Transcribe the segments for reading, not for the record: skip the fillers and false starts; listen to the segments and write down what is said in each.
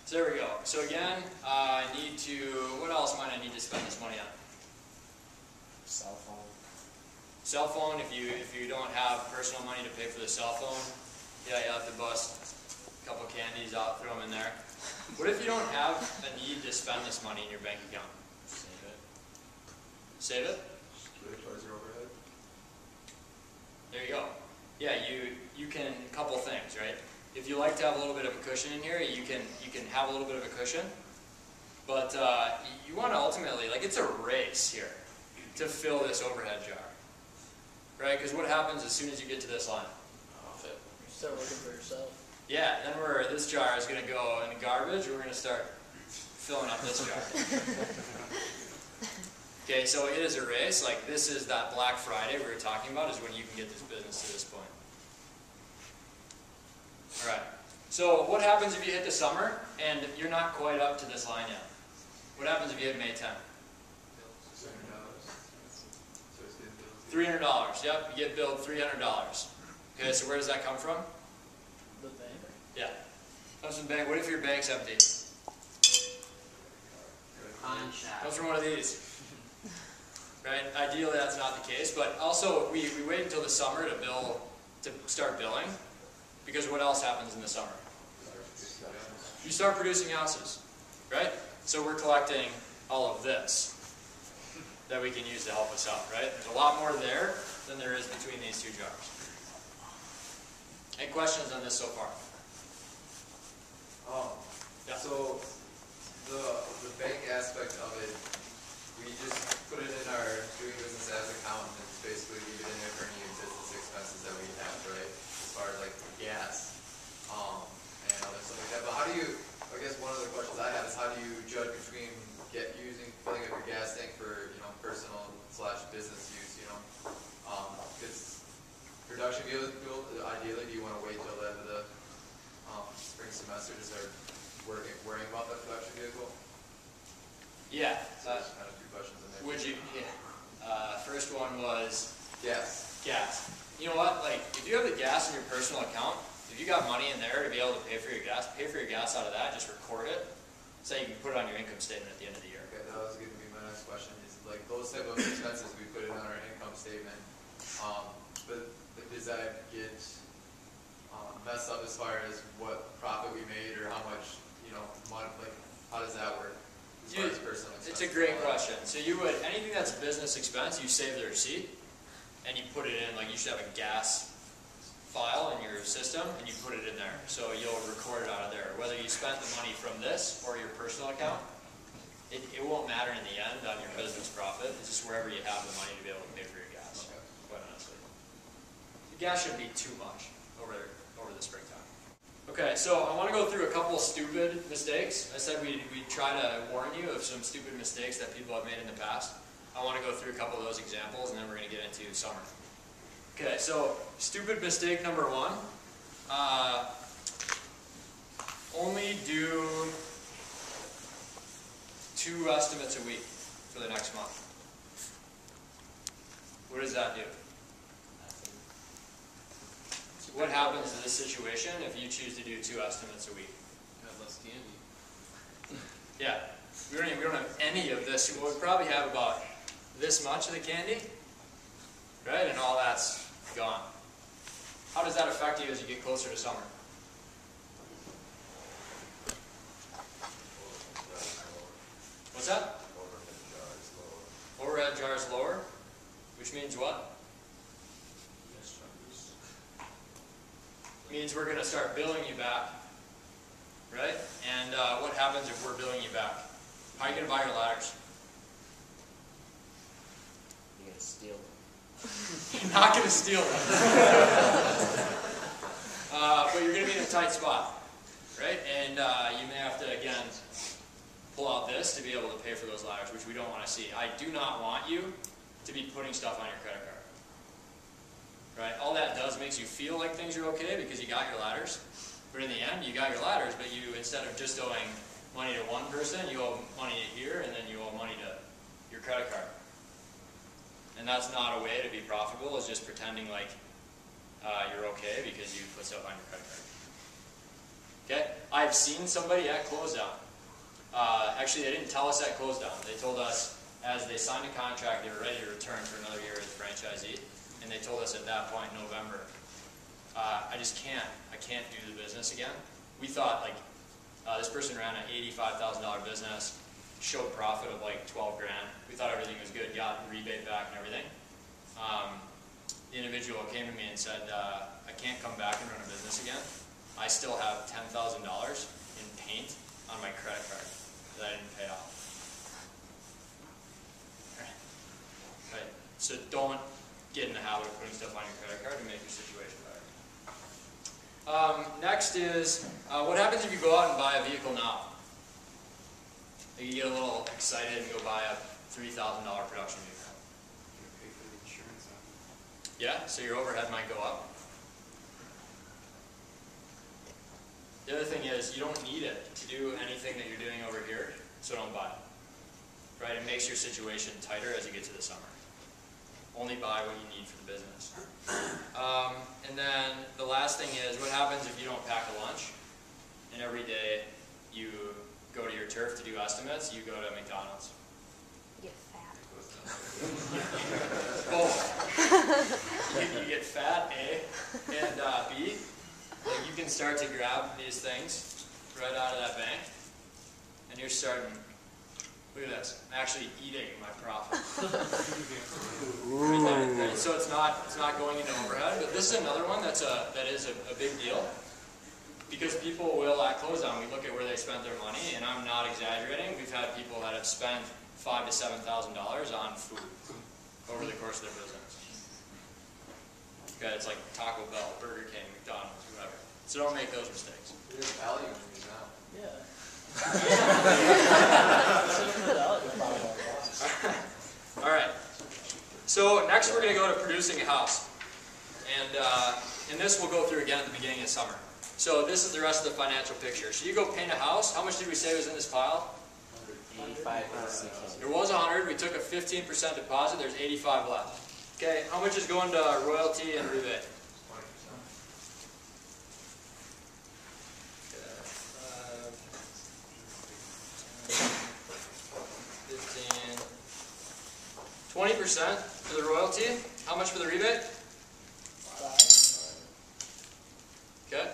So there we go. So again, I need to, what else might I need to spend this money on? Cell phone. Cell phone, if you don't have personal money to pay for the cell phone, yeah, you have to bust a couple candies out, throw them in there. What if you don't have a need to spend this money in your bank account? Save it. Save it? Put it towards your overhead. There you go. Yeah, you can, couple things, right? If you like to have a little bit of a cushion in here, you can have a little bit of a cushion. But you want to ultimately, like, it's a race here to fill this overhead jar. Right? Because what happens as soon as you get to this line? Off it. You start looking for yourself. Yeah, then this jar is going to go in the garbage, and we're going to start filling up this jar. Okay, so it is a race. Like, this is that Black Friday we were talking about, is when you can get this business to this point. All right. So what happens if you hit the summer and you're not quite up to this line yet? What happens if you hit May 10? $300. Yep, you get billed $300. Okay, so where does that come from? The bank? Yeah. Comes from the bank. What if your bank's empty? Comes from one of these. Right? Ideally, that's not the case, but also we wait until the summer to start billing, because what else happens in the summer? You start producing ounces, right? So we're collecting all of this that we can use to help us out, right? There's a lot more there than there is between these two jars. Any questions on this so far? Yeah. So the bank aspect of it, we just put it in our doing business as account, and it's basically leave it in there for any business expenses that we have, right? As far as like gas, and other stuff like that. But how do you? I guess one of the questions I have is how do you judge between filling up your gas tank for personal / business use? Because production fuel, ideally, do you want to wait till the end of the spring semester to start worrying about that production vehicle? Yeah. So there's kind of two questions in there. Would you? Yeah. First one was Gas. gas. You know what? Like, if you have the gas in your personal account, if you got money in there to be able to pay for your gas out of that. Just record it, so you can put it on your income statement at the end of the year. Okay, that was going to be my next question. Is like those type of expenses we put it on our income statement, but does that get messed up as far as what profit we made or how much money? Like, how does that work? As far as personal expenses? It's a great question. So you would, anything that's business expense, you save the receipt and you put it in. Like, you should have a gas file in your system and you put it in there. So you'll record it out of there. Whether you spent the money from this or your personal account, it won't matter in the end on your business profit. It's just wherever you have the money to be able to pay for your gas. Okay. Quite honestly, the gas shouldn't be too much over the springtime. Okay, so I want to go through a couple stupid mistakes. I said we'd try to warn you of some stupid mistakes that people have made in the past. I want to go through a couple of those examples, and then we're going to get into summer. Okay, so stupid mistake number one. Only do 2 estimates a week for the next month. What does that do? What happens in this situation if you choose to do 2 estimates a week? You have less candy. Yeah, we don't have any of this. We'll probably have about this much of the candy, right? And all that's gone. How does that affect you as you get closer to summer? What's that? Overhead jar is lower, which means what? Means we're going to start billing you back, right? And what happens if we're billing you back? How are you going to buy your ladders? You're going to steal them. You're not going to steal them. But you're going to be in a tight spot, right? And you may have to, again, pull out this to be able to pay for those ladders, which we don't want to see. I do not want you to be putting stuff on your credit card. Right? All that does makes you feel like things are okay because you got your ladders. But in the end, you got your ladders, but you, instead of just owing money to one person, you owe money to here, and then you owe money to your credit card. And that's not a way to be profitable, is just pretending like you're okay because you put stuff on your credit card. Okay? I I've seen somebody at close down. Actually, they didn't tell us at close down. They told us as they signed a contract, they were ready to return for another year as a franchisee, and they told us at that point in November, I can't do the business again. We thought like this person ran an $85,000 business, showed profit of like 12 grand. We thought everything was good, got the rebate back and everything. The individual came to me and said, I can't come back and run a business again. I still have $10,000 in paint on my credit card that I didn't pay off. Right. So don't get in the habit of putting stuff on your credit card to make your situation better. Next is, what happens if you go out and buy a vehicle now? You get a little excited and go buy a $3,000 production vehicle. You pay for the insurance on it. Yeah, so your overhead might go up. The other thing is, you don't need it to do anything that you're doing over here, so don't buy it. Right? It makes your situation tighter as you get to the summer. Only buy what you need for the business. And then the last thing is, what happens if you don't pack a lunch, and every day you go to your turf to do estimates, you go to McDonald's? You get fat. Oh. You get fat, A, and B, like you can start to grab these things right out of that bank, and you're starting, look at this, I'm actually eating my profit. Right? So it's not going into overhead, but this is another one that is a big deal, because people will at close down, we look at where they spent their money, and I'm not exaggerating, we've had people that have spent $5,000 to $7,000 on food over the course of their business. Okay, it's like Taco Bell, Burger King, McDonald's, whatever. So don't make those mistakes. There's value in these now. Yeah. All right. So next we're going to go to producing a house. And this we'll go through again at the beginning of summer. So this is the rest of the financial picture. So you go paint a house. How much did we say was in this pile? 85. There was 100. We took a 15% deposit. There's 85 left. Okay, how much is going to royalty and rebate? 20% for the royalty. How much for the rebate? 5. Okay.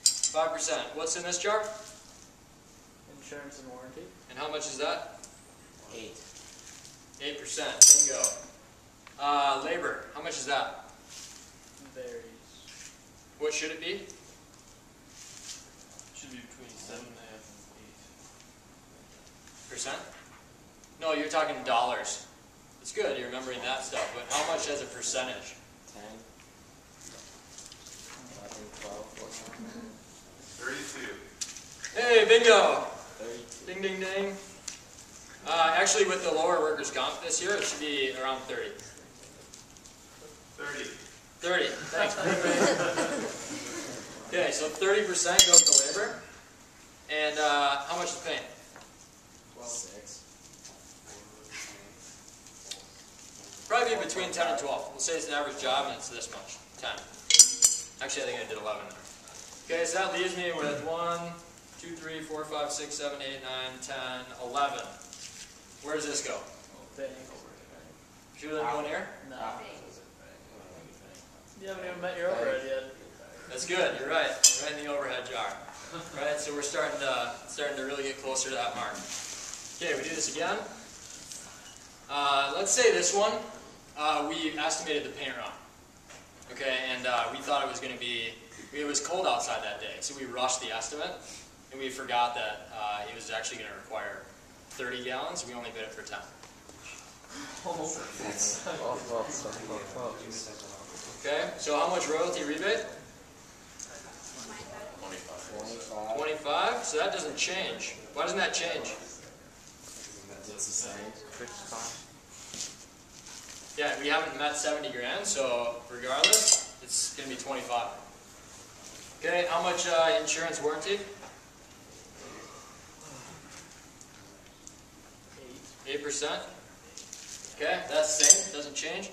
5%. What's in this jar? Insurance and warranty. And how much is that? 8. 8%. Bingo. Labor. How much is that? Varies. What should it be? Should be between 7.5 and %? No, you're talking dollars. It's good, you're remembering that stuff, but how much as a percentage? 10. 11, 12, 14. 32. Hey, bingo! 32. Ding, ding, ding. Actually, with the lower workers' comp this year, it should be around 30. 30. 30. Thanks. Okay, so 30% goes to labor. And how much is paint? 6. Probably be between 10 and 12. We'll say it's an average job and it's this much. 10. Actually, I think I did 11 there. Okay, so that leaves me with 1, 2, 3, 4, 5, 6, 7, 8, 9, 10, 11. Where does this go? Bank. Should we let go in here? No. You haven't even met your overhead yet. That's good. You're right. Right in the overhead jar. Right. So we're starting to really get closer to that mark. Okay, we do this again. Let's say this one, we estimated the paint run. Okay, and we thought it was going to be. It was cold outside that day, so we rushed the estimate, and we forgot that it was actually going to require 30 gallons. We only bid it for 10. Okay, so how much royalty rebate? 25. 25. So that doesn't change. Why doesn't that change? It's the same. Yeah, we haven't met 70 grand, so regardless, it's going to be 25. Okay, how much insurance warranty? 8%. Okay, that's the same, doesn't change.